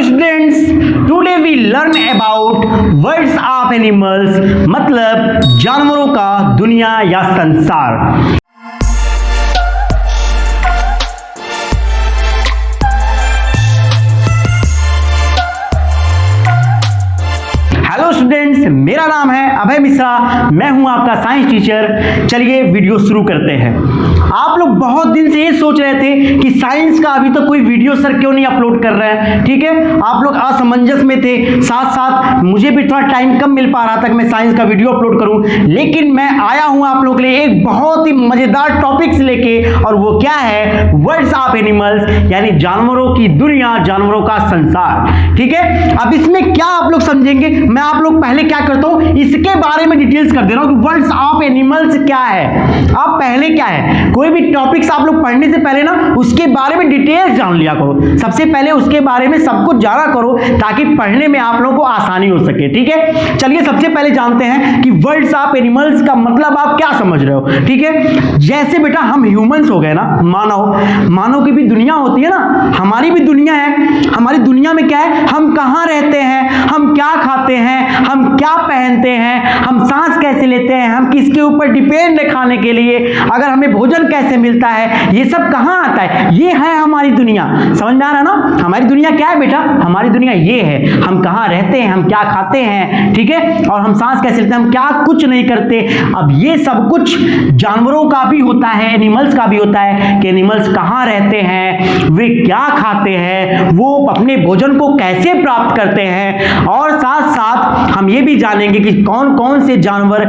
Students, today we learn about words of animals, मतलब जानवरों का दुनिया या संसार। हेलो स्टूडेंट्स, मेरा नाम है अभय मिश्रा, मैं हूं आपका साइंस टीचर। चलिए वीडियो शुरू करते हैं। आप लोग बहुत दिन से ये सोच रहे थे कि साइंस का अभी तक कोई वीडियो सर क्यों नहीं अपलोड कर रहे हैं। ठीक है, आप लोग असमंजस में थे, साथ साथ मुझे भी थोड़ा टाइम कम मिल पा रहा था कि मैं साइंस का वीडियो अपलोड करूं, लेकिन मैं आया हूं आप लोगों के लिए एक बहुत ही मजेदार टॉपिक्स लेके, और वो क्या है, वर्ड्स ऑफ एनिमल्स, यानी जानवरों की दुनिया, जानवरों का संसार। ठीक है, अब इसमें क्या आप लोग समझेंगे, मैं आप लोग पहले क्या करता हूं, इसके बारे में डिटेल्स कर दे रहा हूं कि वर्ड्स ऑफ एनिमल्स क्या है। आप पहले क्या है, कोई भी टॉपिक्स आप लोग पढ़ने से पहले ना उसके बारे में डिटेल्स जान लिया करो। सबसे पहले उसके बारे में सब कुछ जाना करो ताकि पढ़ने में आप लोगों को आसानी हो सके। ठीक है, चलिए सबसे पहले जानते हैं कि वर्ड्स ऑफ एनिमल्स का मतलब आप क्या समझ रहे हो। ठीक है, जैसे बेटा हम ह्यूमंस हो गए ना, मानव की भी दुनिया होती है ना, हमारी भी दुनिया है। हमारी दुनिया में क्या है, हम कहां रहते हैं, हम क्या खाते हैं, हम क्या पहनते हैं, हम सांस कैसे लेते हैं, हम किसके ऊपर डिपेंड है खाने के लिए, अगर हमें भोजन कैसे मिलता है, ये सब कहां आता है, ये है हमारी दुनिया। समझ में आ रहा है ना, हमारी दुनिया क्या है बेटा, हमारी दुनिया ये है, हम कहां रहते हैं, हम क्या खाते हैं, ठीक है, और हम सांस कैसे लेते हैं, हम क्या कुछ नहीं करते। अब ये सब कुछ जानवरों का भी होता है, एनिमल्स का भी होता है कि एनिमल्स कहां रहते हैं, वे क्या खाते हैं, वो अपने भोजन को कैसे प्राप्त करते हैं, और साथ साथ हम ये भी जानेंगे कि कौन कौन से जानवर,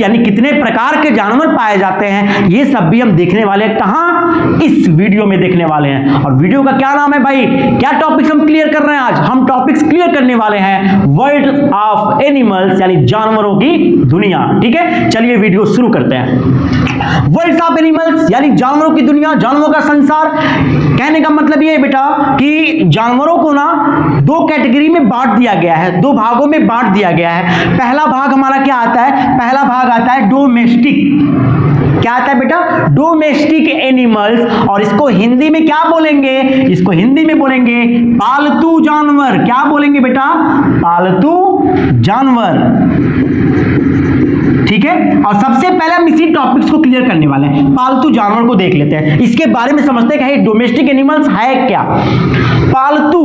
यानी कितने प्रकार के जानवर पाए जाते हैं। ये सब भी हम देखने वाले हैं, कहां, इस वीडियो में देखने वाले हैं। और वीडियो का क्या नाम है भाई, क्या टॉपिक्स हम क्लियर कर रहे हैं आज, हम टॉपिक्स क्लियर करने वाले हैं वर्ड ऑफ एनिमल्स, यानी जानवरों की दुनिया। ठीक है, चलिए वीडियो शुरू करते हैं। वर्ड्स ऑफ एनिमल्स यानी जानवरों की दुनिया, जानवरों का संसार। कहने का मतलब ये है बेटा कि जानवरों को ना दो कैटेगरी में बांट दिया गया है, दो भागों में बांट दिया गया है। पहला भाग हमारा क्या आता है, पहला भाग आता है डोमेस्टिक। क्या आता है बेटा, डोमेस्टिक एनिमल्स, और इसको हिंदी में क्या बोलेंगे, इसको हिंदी में बोलेंगे पालतू जानवर। क्या बोलेंगे बेटा, पालतू जानवर। ठीक है, और सबसे पहले हम इसी टॉपिक्स को क्लियर करने वाले हैं, पालतू जानवर को देख लेते हैं, इसके बारे में समझते हैं कि डोमेस्टिक एनिमल्स है क्या। पालतू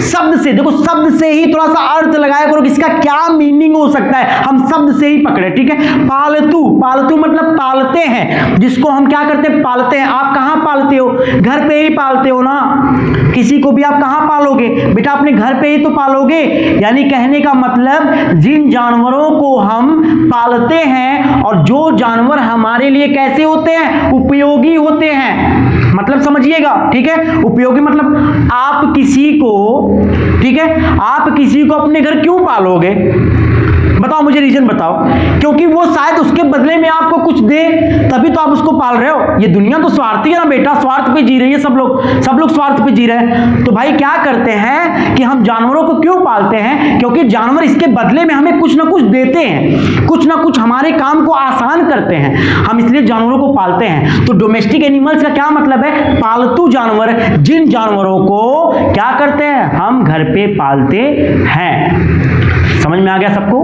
शब्द से, देखो शब्द से ही थोड़ा सा अर्थ लगाया करो कि इसका क्या मीनिंग हो सकता है, हम शब्द से ही पकड़े। ठीक है, पालतू, पालतू मतलब पालते हैं, जिसको हम क्या करते हैं, पालते हैं। आप कहां पालते हो, घर पे ही पालते हो ना, किसी को भी आप कहां पालोगे बेटा, अपने घर पे ही तो पालोगे। यानी कहने का मतलब जिन जानवरों को हम पालते हैं, और जो जानवर हमारे लिए कैसे होते हैं, उपयोगी होते हैं, मतलब समझिएगा। ठीक है, उपयोगी मतलब आप किसी को, ठीक है, आप किसी को अपने घर क्यों पालोगे, बताओ मुझे, रीजन बताओ। क्योंकि वो शायद उसके बदले में आपको कुछ दे, तभी तो आप उसको पाल रहे हो। ये दुनिया तो स्वार्थी है ना बेटा, स्वार्थ पे जी रही है, सब लोग स्वार्थ पे जी रहे हैं। तो भाई क्या करते हैं कि हम जानवरों को क्यों पालते हैं, क्योंकि जानवर इसके बदले में हमें कुछ ना कुछ देते हैं, कुछ ना कुछ हमारे काम को आसान करते हैं, हम इसलिए जानवरों को पालते हैं। तो डोमेस्टिक एनिमल्स का क्या मतलब है, पालतू जानवर, जिन जानवरों को क्या करते हैं, हम घर पे पालते हैं। समझ में आ गया सबको,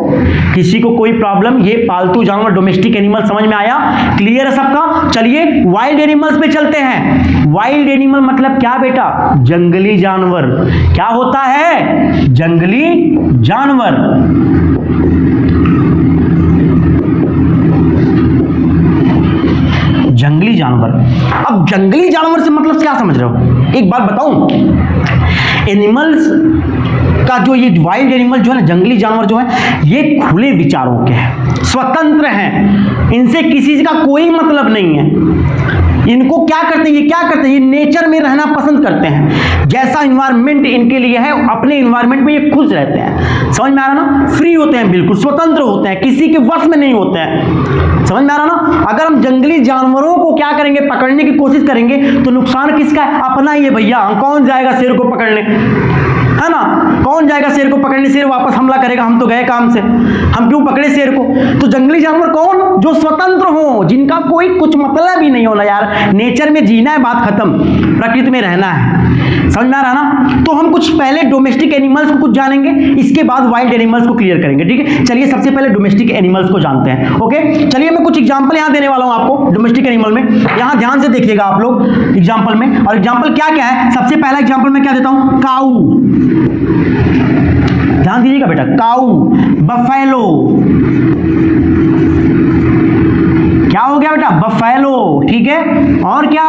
किसी को कोई प्रॉब्लम, ये पालतू जानवर डोमेस्टिक एनिमल समझ में आया, क्लियर है सबका। चलिए वाइल्ड एनिमल्स पे चलते हैं। वाइल्ड एनिमल मतलब क्या बेटा, जंगली जानवर। क्या होता है, जंगली जानवर। जंगली जानवर। अब जंगली जानवर से मतलब क्या समझ रहे हो, एक बात बताऊं, एनिमल्स का जो ये वाइल्ड एनिमल जो है ना, जंगली जानवर जो है, ये खुले विचारों के हैं, स्वतंत्र हैं, इनसे किसी का कोई मतलब नहीं है। इनको क्या करते हैं, ये क्या करते हैं, ये नेचर में रहना पसंद करते हैं। जैसा इन्वायरमेंट इनके लिए है, अपने इन्वायरमेंट में ये खुश रहते हैं। समझ में आ रहा ना, फ्री होते हैं, बिल्कुल स्वतंत्र होते हैं, किसी के वश में नहीं होते हैं। समझ में आ रहा ना। अगर हम जंगली जानवरों को क्या करेंगे, पकड़ने की कोशिश करेंगे, तो नुकसान किसका है, अपना ही है भैया। कौन जाएगा शेर को पकड़ने, है ना। कौन जाएगा शेर को पकड़ने, शेर वापस हमला करेगा, हम तो गए काम से, हम क्यों पकड़े शेर को। तो जंगली जानवर कौन, जो स्वतंत्र हो, जिनका कोई कुछ मतलब ही नहीं होना यार, नेचर में जीना है, बात खत्म, प्रकृति में रहना है, समझ में आ रहा ना। तो हम कुछ पहले डोमेस्टिक एनिमल्स को कुछ जानेंगे, इसके बाद वाइल्ड एनिमल्स को क्लियर करेंगे, ठीक है। चलिए सबसे पहले डोमेस्टिक एनिमल्स को जानते हैं, ओके। चलिए मैं कुछ एग्जांपल यहां देने वाला हूं आपको डोमेस्टिक एनिमल में, यहां ध्यान से देखिएगा आप लोग एग्जांपल में। और एग्जांपल क्या क्या है, सबसे पहला एग्जांपल मैं क्या देता हूं, काऊ, ध्यान दीजिएगा बेटा, काऊ, बफेलो, क्या हो गया बेटा, बफेलो, ठीक है। और क्या,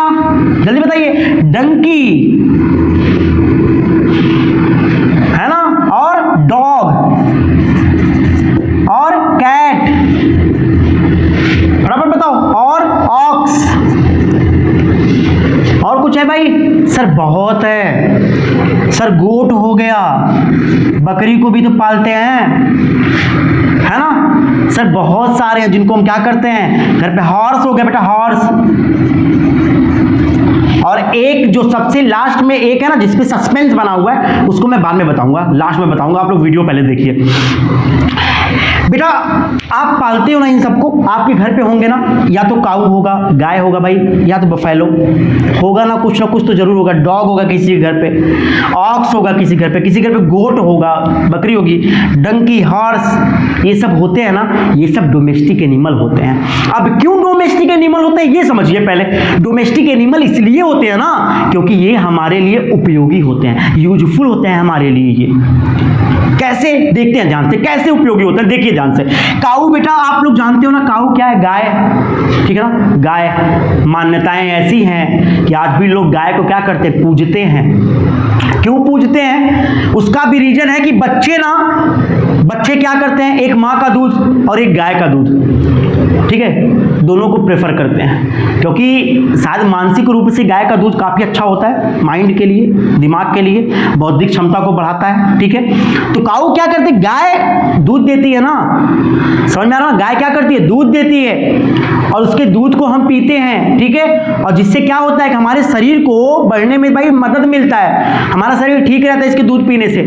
जल्दी बताइए, डंकी, है ना, और डॉग, और कैट, बराबर बताओ, और ऑक्स, और कुछ है भाई, सर बहुत है सर, गोट हो गया, बकरी को भी तो पालते हैं, है ना सर, बहुत सारे हैं जिनको हम क्या करते हैं घर पे। हॉर्स हो गया बेटा, हॉर्स। और एक जो सबसे लास्ट में एक है ना जिसपे सस्पेंस बना हुआ है, उसको मैं बाद में बताऊंगा, लास्ट में बताऊंगा, आप लोग वीडियो पहले देखिए। बेटा आप पालते हो ना इन सबको, आपके घर पे होंगे ना, या तो काऊ होगा, गाय होगा भाई, या तो बफेलो होगा ना कुछ तो जरूर होगा, डॉग होगा किसी के घर पे, ऑक्स होगा किसी घर पे, किसी घर पे गोट होगा, बकरी होगी, डंकी, हॉर्स, ये सब होते हैं ना, ये सब डोमेस्टिक एनिमल होते हैं। अब क्यों डोमेस्टिक एनिमल होते हैं ये समझिए पहले। डोमेस्टिक एनिमल इसलिए होते हैं ना क्योंकि ये हमारे लिए उपयोगी होते हैं, यूजफुल होते हैं हमारे लिए। ये कैसे देखते हैं ध्यान से, कैसे उपयोगी होते हैं, देखिए ध्यान से। काऊ बेटा आप लोग जानते हो ना, काऊ क्या है, गाय, ठीक है ना, गाय। मान्यताएं ऐसी हैं कि आज भी लोग गाय को क्या करते हैं, पूजते हैं। क्यों पूजते हैं, उसका भी रीजन है कि बच्चे क्या करते हैं, एक माँ का दूध और एक गाय का दूध, ठीक है, दोनों को प्रेफर करते हैं क्योंकि शायद मानसिक रूप से गाय का दूध काफ़ी अच्छा होता है, माइंड के लिए, दिमाग के लिए, बौद्धिक क्षमता को बढ़ाता है, ठीक है। तो काऊ क्या करते, गाय दूध देती है ना, समझ में आ रहा है, गाय क्या करती है, दूध देती है और उसके दूध को हम पीते हैं, ठीक है। और जिससे क्या होता है कि हमारे शरीर को बढ़ने में भाई मदद मिलता है, हमारा शरीर ठीक रहता है इसके दूध पीने से।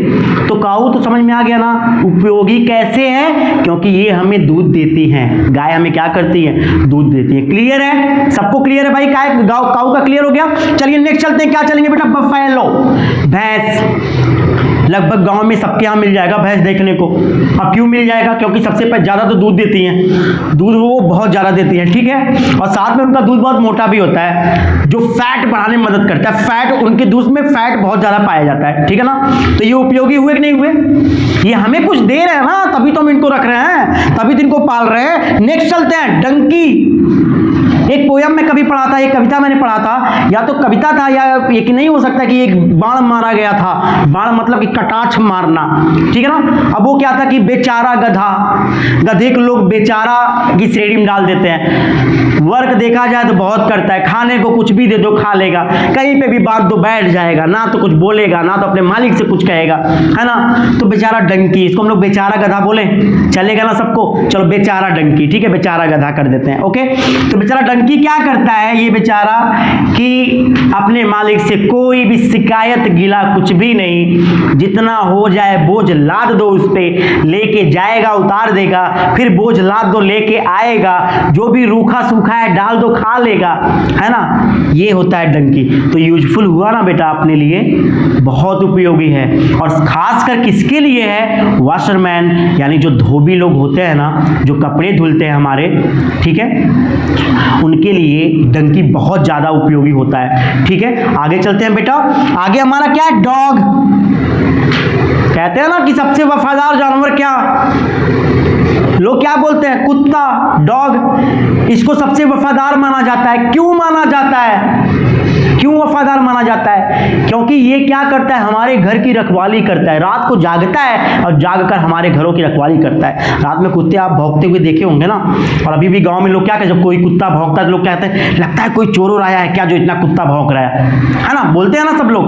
तो काऊ तो समझ में आ गया ना, उपयोगी कैसे है, क्योंकि ये हमें दूध देती हैं, गाय हमें क्या करती है, दूध देती है। क्लियर है, सबको क्लियर है भाई, काऊ का क्लियर हो गया। चलिए नेक्स्ट चलते हैं, क्या चलेंगे बेटा, बफेलो, भैंस। लगभग गांव में सबके यहाँ मिल जाएगा भैंस देखने को। अब क्यों मिल जाएगा, क्योंकि सबसे ज़्यादा तो दूध देती हैं, दूध वो बहुत ज़्यादा देती हैं, ठीक है। और साथ में उनका दूध बहुत मोटा भी होता है जो फैट बढ़ाने में मदद करता है, फैट, उनके दूध में फैट बहुत ज़्यादा पाया जाता है, ठीक है ना। तो ये उपयोगी हुए कि नहीं हुए, ये हमें कुछ दे रहे हैं ना, तभी तो हम इनको रख रहे हैं, तभी तो इनको पाल रहे हैं। नेक्स्ट चलते हैं, डंकी। एक पोयम में कभी पढ़ा था, एक कविता मैंने पढ़ा था, या तो कविता था या एक नहीं हो सकता कि एक बाण मारा गया था, बाण मतलब कि कटाक्ष मारना, ठीक है ना। अब वो क्या था कि बेचारा गधा, गधे को लोग बेचारा की श्रेणी में डाल देते हैं। वर्क देखा जाए तो बहुत करता है, खाने को कुछ भी दे दो खा लेगा, कहीं पे भी बात दो बैठ जाएगा, ना तो कुछ बोलेगा ना तो अपने मालिक से कुछ कहेगा, है ना। तो बेचारा डंकी, इसको हम लोग बेचारा गधा बोले, चलेगा ना सबको, चलो बेचारा डंकी, ठीक है, बेचारा गधा कर देते हैं, ओके। तो बेचारा डंकी क्या करता है ये बेचारा कि अपने मालिक से कोई भी शिकायत गिला कुछ भी नहीं, जितना हो जाए बोझ लाद दो उस पे, लेके जाएगा उतार देगा, फिर बोझ लाद दो लेके आएगा, जो भी रूखा सूखा है डाल दो खा लेगा, है ना। ये होता है डंकी। तो यूजफुल हुआ ना बेटा, अपने लिए बहुत उपयोगी है। और खासकर किसके लिए है, वॉशरमैन, यानी जो धोबी लोग होते हैं ना, जो कपड़े धुलते हैं हमारे, ठीक है, उनके लिए डंकी बहुत ज्यादा उपयोगी होता है, ठीक है। आगे चलते हैं बेटा, आगे हमारा क्या है, डॉग। कहते हैं ना कि सबसे वफादार जानवर क्या, लोग क्या बोलते हैं, कुत्ता, डॉग। इसको सबसे वफादार माना जाता है। क्यों माना जाता है, क्यों वफादार माना जाता है, क्योंकि ये क्या करता है, हमारे घर की रखवाली करता है, रात को जागता है और जागकर हमारे घरों की रखवाली करता है। रात में कुत्ते आप भौंकते हुए देखे होंगे ना, और अभी भी गांव में लोग क्या कहते हैं, जब कोई कुत्ता भौंकता है तो लोग क्या कहते हैं, लगता है कोई चोर आया है क्या जो इतना कुत्ता भौंक रहा है ना, बोलते हैं ना सब लोग।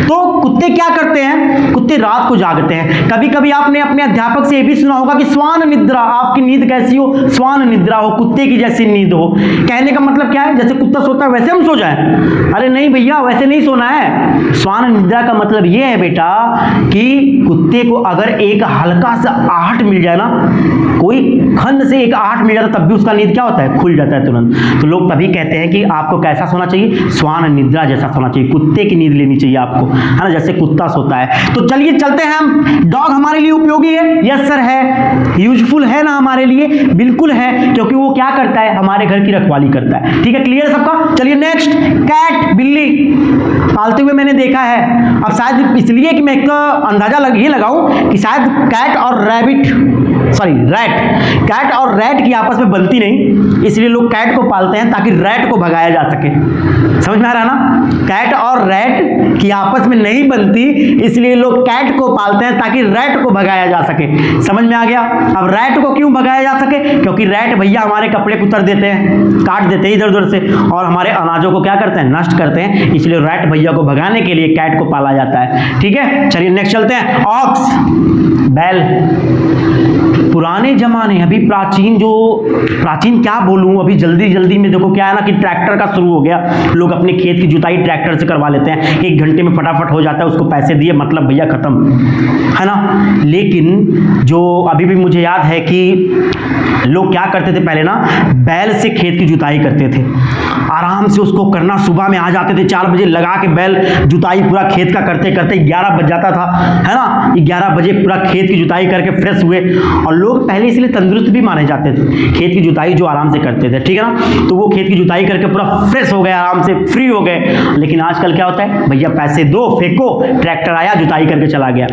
तो कुत्ते क्या करते हैं, कुत्ते रात को जागते हैं। कभी कभी आपने अपने अध्यापक से यह भी सुना होगा कि स्वान निद्रा, आपकी नींद कैसी हो? स्वान निद्रा हो, कुत्ते की जैसी नींद हो। कहने का मतलब क्या है? जैसे कुत्ता सोता है वैसे हम सो जाएं? अरे नहीं भैया, वैसे नहीं सोना है। स्वान निद्रा का मतलब यह है बेटा कि कुत्ते को अगर एक हल्का सा आहट मिल जाए ना, कोई खंड से एक आहट मिल जाता तब भी उसका नींद क्या होता है? खुल जाता है तुरंत। तो लोग तभी कहते हैं कि आपको कैसा सोना चाहिए? स्वान निद्रा जैसा सोना चाहिए, कुत्ते की नींद लेनी चाहिए आपको, है ना, जैसे कुत्ता सोता है। तो चलिए चलते हैं हम। डॉग हमारे लिए उपयोगी है? यस सर है। यूजफुल है ना हमारे लिए? बिल्कुल है, क्योंकि वो क्या करता है? हमारे घर की रखवाली करता है। ठीक है, क्लियर सबका? चलिए नेक्स्ट, कैट, बिल्ली पालते हुए मैंने देखा है। अब शायद इसलिए कि मैं एक अंदाजा ये लगाऊं कि शायद कैट और कैट और रैट की आपस में बनती नहीं, इसलिए लोग कैट को पालते हैं ताकि रैट को भगाया जा सके। समझ में आ रहा ना? कैट और रैट की आपस में नहीं बनती, इसलिए लोग कैट को पालते हैं ताकि रैट को भगाया जा सके। समझ में आ गया? अब रैट को क्यों भगाया जा सके? क्योंकि रैट भैया हमारे कपड़े कुतर देते हैं, काट देते हैं इधर उधर से, और हमारे अनाजों को क्या करते हैं? नष्ट करते हैं। इसलिए रैट भैया को भगाने के लिए कैट को पाला जाता है। ठीक है, चलिए नेक्स्ट चलते हैं। ऑक्स, बैल। पुराने जमाने, अभी प्राचीन क्या बोलूं, अभी जल्दी में देखो क्या है ना कि ट्रैक्टर का शुरू हो गया। लोग अपने खेत की जुताई ट्रैक्टर से करवा लेते हैं, 1 घंटे में फटाफट हो जाता है, उसको पैसे दिए मतलब भैया खत्म, है ना। लेकिन जो अभी भी मुझे याद है कि लोग क्या करते थे पहले ना, बैल से खेत की जुताई करते थे, आराम से उसको करना। सुबह में आ जाते थे 4 बजे, लगा के बैल जुताई पूरा खेत का करते करते 11 बज जाता था, है ना। 11 बजे पूरा खेत की जुताई करके फ्रेश हुए, और लोग पहले इसलिए तंदुरुस्त भी माने जाते थे, खेत की जुताई जो आराम से करते थे, ठीक है ना। तो वो खेत की जुताई करके पूरा फ्रेश हो गए, आराम से फ्री हो गए। लेकिन आजकल क्या होता है? भैया पैसे दो, फेंको, ट्रैक्टर आया, जुताई करके चला गया।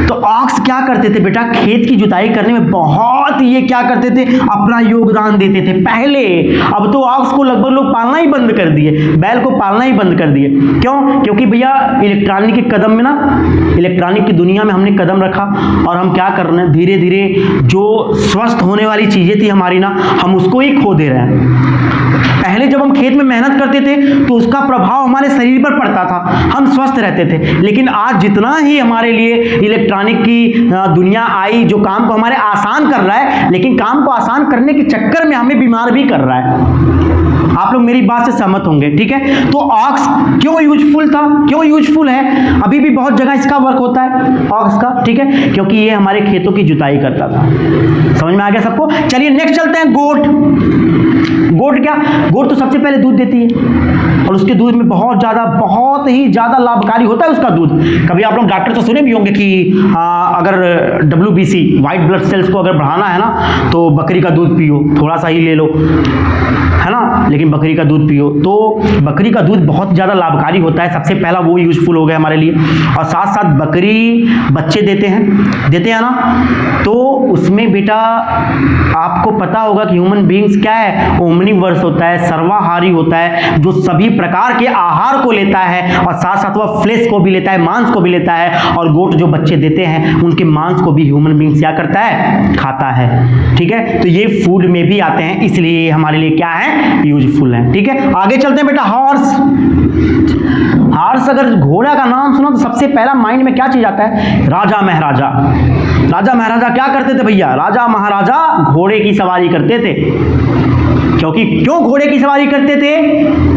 तो ऑक्स क्या करते थे बेटा? खेत की जुताई करने में बहुत ये क्या करते थे? अपना योगदान देते थे पहले। अब तो ऑक्स को लगभग लोग पालना ही बंद कर दिए, बैल को पालना ही बंद कर दिए। क्यों? क्योंकि भैया इलेक्ट्रॉनिक के कदम में ना, इलेक्ट्रॉनिक की दुनिया में हमने कदम रखा, और हम क्या कर रहे हैं? धीरे धीरे जो स्वस्थ होने वाली चीजें थी हमारी ना, हम उसको ही खो दे रहे हैं। पहले जब हम खेत में मेहनत करते थे तो उसका प्रभाव हमारे शरीर पर पड़ता था, हम स्वस्थ रहते थे। लेकिन आज जितना ही हमारे लिए इलेक्ट्रॉनिक की दुनिया आई, जो काम को हमारे आसान कर रहा है, लेकिन काम को आसान करने के चक्कर में हमें बीमार भी कर रहा है। आप लोग मेरी बात से सहमत होंगे, ठीक है। तो ऑक्स क्यों यूजफुल था, क्यों यूजफुल है? अभी भी बहुत जगह इसका वर्क होता है ऑक्स का, ठीक है, क्योंकि ये हमारे खेतों की जुताई करता था। समझ में आ गया सबको? चलिए नेक्स्ट चलते हैं। गोट। गोट क्या? गोट तो सबसे पहले दूध देती है, और उसके दूध में बहुत ही ज़्यादा लाभकारी होता है उसका दूध। कभी आप लोग डॉक्टर तो सुने भी होंगे कि अगर WBC, व्हाइट ब्लड सेल्स को अगर बढ़ाना है ना, तो बकरी का दूध पियो, थोड़ा सा ही ले लो, है ना, लेकिन बकरी का दूध पियो। तो बकरी का दूध बहुत ज़्यादा लाभकारी होता है, सबसे पहला वो यूजफुल हो गया हमारे लिए। और साथ साथ बकरी बच्चे देते हैं ना, तो उसमें बेटा आपको पता होगा कि ह्यूमन बींग्स क्या है? ओमनीवर्स होता है, सर्वाहारी होता है, जो सभी प्रकार के आहार को लेता है, और साथ साथ वह फ्लेश को भी लेता है, मांस को भी लेता है। और गोट जो बच्चे देते हैं उनके मांस को भी ह्यूमन बींग्स क्या करता है? खाता है, ठीक है। तो ये फूड में भी आते हैं, इसलिए हमारे लिए क्या है? यूजफुल है, ठीक है। आगे चलते हैं बेटा। हॉर्स। हॉर्स, अगर घोड़ा का नाम सुना तो सबसे पहला माइंड में क्या चीज आता है? राजा महाराजा। राजा महाराजा क्या करते थे भैया? राजा महाराजा घोड़े की सवारी करते थे। क्यों घोड़े की सवारी करते थे?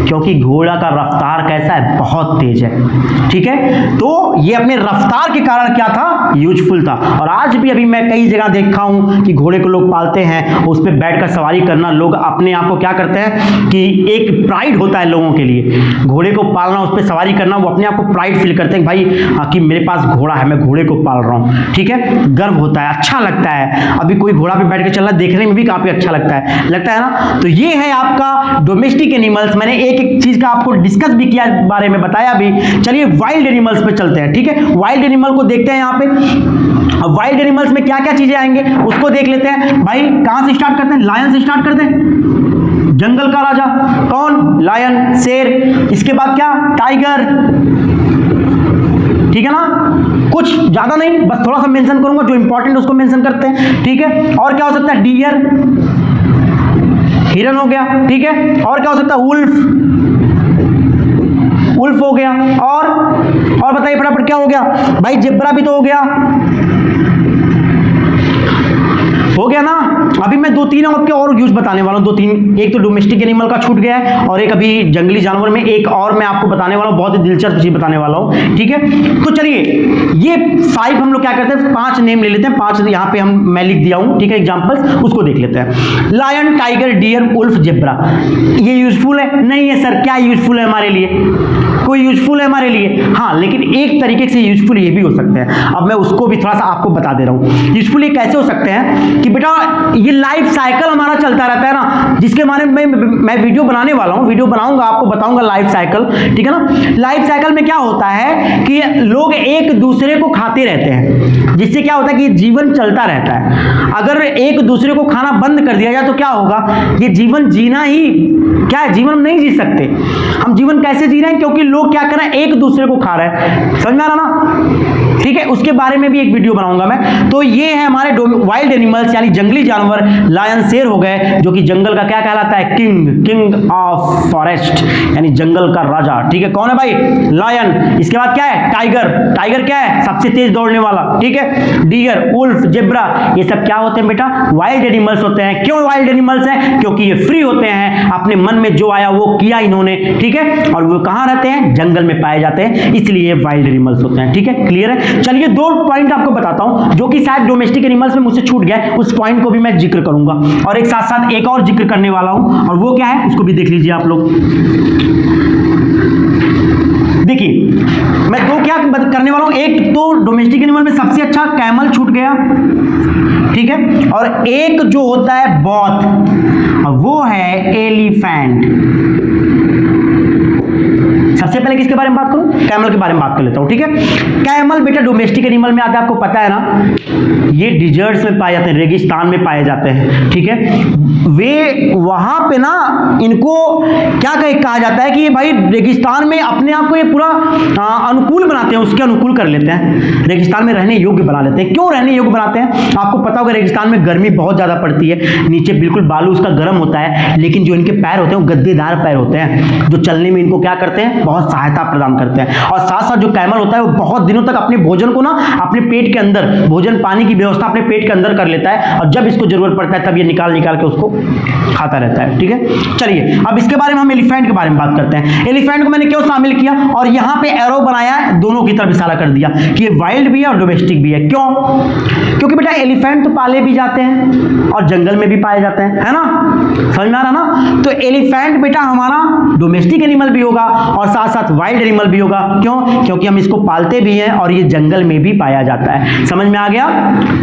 क्योंकि घोड़ा का रफ्तार कैसा है? बहुत तेज है, ठीक है। तो ये अपने रफ्तार के कारण क्या था? यूजफुल था। और आज भी अभी मैं कई जगह देखा हूं कि घोड़े को लोग पालते हैं, उस पर बैठकर सवारी करना, लोग अपने आप को क्या करते हैं कि एक प्राइड होता है लोगों के लिए, घोड़े को पालना, उस पर सवारी करना, वो अपने आप को प्राइड फील करते हैं भाई कि मेरे पास घोड़ा है, मैं घोड़े को पाल रहा हूं, ठीक है। गर्व होता है, अच्छा लगता है। अभी कोई घोड़ा पे बैठ के चल रहा है, देखने में भी काफी अच्छा लगता है ना। तो ये है आपका डोमेस्टिक एनिमल्स। मैंने एक चीज का आपको डिस्कस भी किया, बारे में बताया भी। चलिए वाइल्ड एनिमल्स पे चलते हैं, ठीक है। वाइल्ड एनिमल को देखते हैं यहाँ पे। अब वाइल्ड एनिमल्स में क्या क्या चीजें आएंगे उसको देख लेते हैं। भाई कहां से स्टार्ट करते हैं? लायन से स्टार्ट करते हैं। जंगल का राजा कौन? लायन, शेर। इसके बाद क्या? टाइगर, ठीक है ना। कुछ ज्यादा नहीं, बस थोड़ा सा मेंशन करूंगा, जो इंपॉर्टेंट उसको मेंशन करते हैं, ठीक है। और क्या हो सकता है? डियर, हिरन हो गया, ठीक है। और क्या हो सकता है? वुल्फ। उल्फ हो गया, और बताइए फटाफट क्या हो गया भाई, जेब्रा भी तो हो गया ना। अभी मैं दो तीन आपके और यूज बताने वाला हूं, दो तीन, एक तो डोमेस्टिक एनिमल का छूट गया है और एक अभी जंगली जानवर में एक और मैं आपको बताने वाला हूं, बहुत ही दिलचस्प चीज बताने वाला हूं, ठीक है। तो चलिए ये 5 हम लोग क्या करते हैं, 5 नेम ले लेते हैं, 5 यहां पे मैं लिख दिया हूं, ठीक है, एग्जांपल्स, उसको देख लेते हैं। Lion, tiger, deer, wolf, zebra, ये यूजफुल है? नहीं है सर। क्या यूजफुल है हमारे लिए? कोई यूजफुल है हमारे लिए? हाँ, लेकिन एक तरीके से यूजफुल ये भी हो सकते हैं, अब मैं उसको भी थोड़ा सा आपको बता दे रहा हूं। यूजफुल ये कैसे हो सकते हैं कि बेटा ये लाइफ साइकिल हमारा चलता रहता है ना, जिसके बारे में मैं वीडियो बनाने वाला हूं, वीडियो बनाऊंगा, आपको बताऊंगा लाइफ साइकिल, ठीक है ना। लाइफ साइकिल में क्या होता है कि लोग एक दूसरे को खाते रहते हैं, जिससे क्या होता है कि जीवन चलता रहता है। अगर एक दूसरे को खाना बंद कर दिया जाए तो क्या होगा, ये जीवन जीना ही क्या है, जीवन हम नहीं जी सकते। हम जीवन कैसे जी रहे हैं, क्योंकि लोग क्या कर रहे हैं, एक दूसरे को खा रहे हैं, समझ में आ रहा ना, ठीक है। उसके बारे में भी एक वीडियो बनाऊंगा मैं। तो ये है हमारे वाइल्ड एनिमल्स यानी जंगली जानवर। लायन शेर हो गए, जो कि जंगल का क्या कहलाता है, किंग ऑफ फॉरेस्ट, यानी जंगल का राजा, ठीक है। कौन है भाई, लायन। इसके बाद क्या है, टाइगर क्या है, सबसे तेज दौड़ने वाला, ठीक है। डियर, उल्फ, जेब्रा, ये सब क्या होते हैं बेटा, वाइल्ड एनिमल्स होते हैं। क्यों वाइल्ड एनिमल्स हैं, क्योंकि ये फ्री होते हैं, अपने मन में जो आया वो किया इन्होंने, ठीक है। और वो कहां रहते हैं, जंगल में पाए जाते हैं, इसलिए वाइल्ड एनिमल्स होते हैं, ठीक है। क्लियर है। चलिए 2 पॉइंट आपको बताता हूं, जो कि शायद डोमेस्टिक एनिमल्स में मुझसे छूट गया, उस पॉइंट को भी मैं जिक्र करूंगा, और एक साथ साथ एक और जिक्र करने वाला हूं, और वो क्या है उसको भी देख लीजिए आप लोग। देखिए मैं 2 क्या करने वाला हूं, एक तो डोमेस्टिक एनिमल में सबसे अच्छा कैमल छूट गया, ठीक है, और एक जो होता है बॉथ, वो है एलिफेंट। सबसे पहले किसके बारे में बात करूं, कैमल के बारे में बात कर लेता हूं, ठीक है। कैमल बेटा डोमेस्टिक एनिमल में आता है, आपको पता है ना, ये डिजर्ट्स में पाए जाते हैं, रेगिस्तान में पाए जाते हैं, ठीक है। वे वहां पे ना इनको क्या कहा जाता है कि भाई रेगिस्तान में अपने आप को ये पूरा अनुकूल बनाते हैं, उसके अनुकूल कर लेते हैं, रेगिस्तान में रहने योग्य बना लेते हैं। क्यों रहने योग्य बनाते हैं, आपको पता होगा रेगिस्तान में गर्मी बहुत ज्यादा पड़ती है, नीचे बिल्कुल बालू उसका गर्म होता है, लेकिन जो इनके पैर होते हैं वो गद्देदार पैर होते हैं, जो चलने में इनको क्या करते हैं, बहुत सहायता प्रदान करते हैं। और साथ साथ जो कैमल होता है वो बहुत दिनों तक अपने भोजन को ना अपने पेट के अंदर, भोजन पानी की व्यवस्था अपने पेट के अंदर कर लेता है, और जब इसको जरूरत पड़ता है तब ये निकाल के उसको खाता रहता है, ठीक है। चलिए अब इसके बारे में हम एलिफेंट के बारे में बात करते हैं। एलिफेंट को मैंने क्यों शामिल किया, और यहां पे एरो बनाया है, दोनों की तरफ इशारा कर दिया कि ये वाइल्ड भी है और डोमेस्टिक भी है। क्यों, क्योंकि बेटा एलिफेंट तो पाले भी जाते हैं और जंगल में भी पाए जाते हैं, है ना, समझ में आ रहा ना। तो एलिफेंट बेटा हमारा डोमेस्टिक एनिमल भी होगा और साथ साथ वाइल्ड एनिमल भी होगा। क्यों, क्योंकि हम इसको पालते भी हैं और ये जंगल में भी पाया जाता है। समझ में आ गया,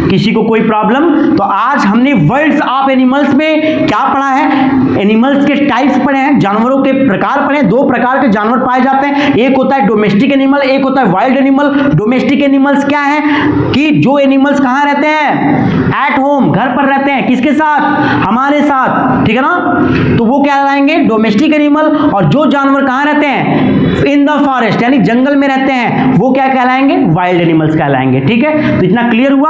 किसी को कोई प्रॉब्लम? तो आज हमने वर्ड्स ऑफ एनिमल्स में क्या पढ़ा है, एनिमल्स के टाइप्स पढ़े हैं, जानवरों के प्रकार पढ़े हैं। 2 प्रकार के जानवर पाए जाते हैं, एक होता है डोमेस्टिक एनिमल, एक होता है वाइल्ड एनिमल। डोमेस्टिक एनिमल्स क्या है कि जो एनिमल्स कहां रहते हैं, एट होम, घर पर रहते हैं, किसके साथ, हमारे साथ, ठीक है ना। तो वो क्या कहलाएंगे, डोमेस्टिक एनिमल। और जो जानवर कहां रहते हैं, इन द फॉरेस्ट यानी जंगल में रहते हैं, वो क्या कहलाएंगे, वाइल्ड एनिमल्स कहलाएंगे, ठीक है। तो इतना क्लियर हुआ,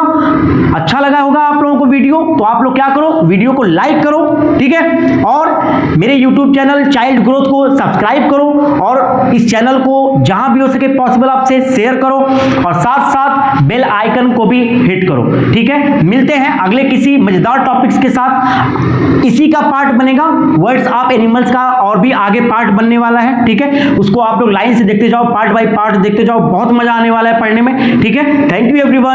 अच्छा लगा होगा आप लोगों को वीडियो, तो आप लोग क्या करो, वीडियो को लाइक करो, ठीक है, और मेरे YouTube चैनल चाइल्ड ग्रोथ को सब्सक्राइब करो, और इस चैनल को जहां भी हो सके पॉसिबल आपसे शेयर करो, और साथ साथ बेल आइकन को भी हिट करो, ठीक है। मिलते हैं अगले किसी मजेदार टॉपिक्स के साथ, इसी का पार्ट बनेगा वर्ड्स ऑफ एनिमल्स का, और भी आगे पार्ट बनने वाला है, ठीक है। उसको आप लोग लाइन से देखते जाओ, पार्ट बाय पार्ट देखते जाओ, बहुत मजा आने वाला है पढ़ने में, ठीक है। Thank you everyone.